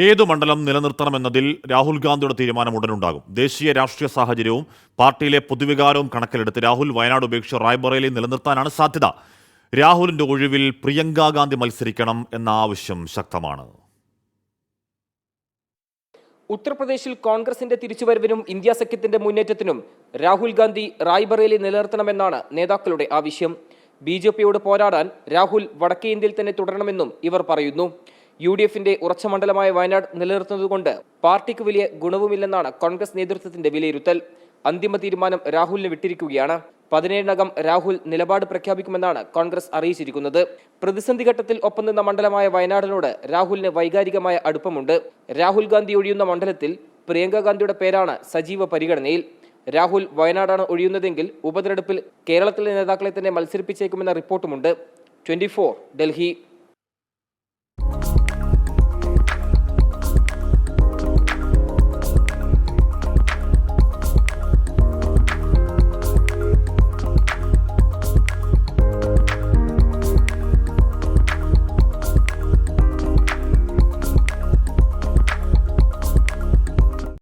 ഏതു മണ്ഡലം നിലനിർത്തണമെന്നതിൽ രാഹുൽ ഗാന്ധിയുടെ തീരുമാനം ഉടനുണ്ടാകും. ദേശീയ രാഷ്ട്രീയ സാഹചര്യവും പാർട്ടിയിലെ പൊതുവികാരവും കണക്കിലെടുത്ത് രാഹുൽ വയനാട് ഉപേക്ഷിച്ച് റായ്ബറേലി നിലനിർത്താനാണ് സാധ്യത. രാഹുലിന്റെ ഒഴിവിൽ പ്രിയങ്ക ഗാന്ധി മത്സരിക്കണം എന്ന ആവശ്യം ശക്തമാണ്. ഉത്തർപ്രദേശിൽ കോൺഗ്രസിന്റെ തിരിച്ചുവരവിനും ഇന്ത്യ സഖ്യത്തിന്റെ മുന്നേറ്റത്തിനും രാഹുൽ ഗാന്ധി റായ്ബറേലി നിലനിർത്തണമെന്നാണ് നേതാക്കളുടെ ആവശ്യം. BJPയോട് പോരാടാൻ രാഹുൽ വടക്കേ ഇന്ത്യയിൽ തന്നെ തുടരണമെന്നും ഇവർ പറയുന്നു. UDFന്റെ ഉറച്ച മണ്ഡലമായ വയനാട് നിലനിർത്തുന്നതുകൊണ്ട് പാർട്ടിക്ക് വലിയ ഗുണവുമില്ലെന്നാണ് കോൺഗ്രസ് നേതൃത്വത്തിന്റെ വിലയിരുത്തൽ. അന്തിമ തീരുമാനം രാഹുലിന് വിട്ടിരിക്കുകയാണ്. 17-നകം രാഹുൽ നിലപാട് പ്രഖ്യാപിക്കുമെന്നാണ് കോൺഗ്രസ് അറിയിച്ചിരിക്കുന്നത്. പ്രതിസന്ധി ഘട്ടത്തിൽ ഒപ്പം നിന്ന മണ്ഡലമായ വയനാടിനോട് രാഹുലിന് വൈകാരികമായ അടുപ്പമുണ്ട്. രാഹുൽ ഗാന്ധി ഒഴിയുന്ന മണ്ഡലത്തിൽ പ്രിയങ്ക ഗാന്ധിയുടെ പേരാണ് സജീവ പരിഗണനയിൽ. രാഹുൽ വയനാടാണ് ഒഴിയുന്നതെങ്കിൽ ഉപതെരഞ്ഞെടുപ്പിൽ കേരളത്തിലെ നേതാക്കളെ തന്നെ മത്സരിപ്പിച്ചേക്കുമെന്ന റിപ്പോർട്ടുമുണ്ട്. 24 ഡൽഹി.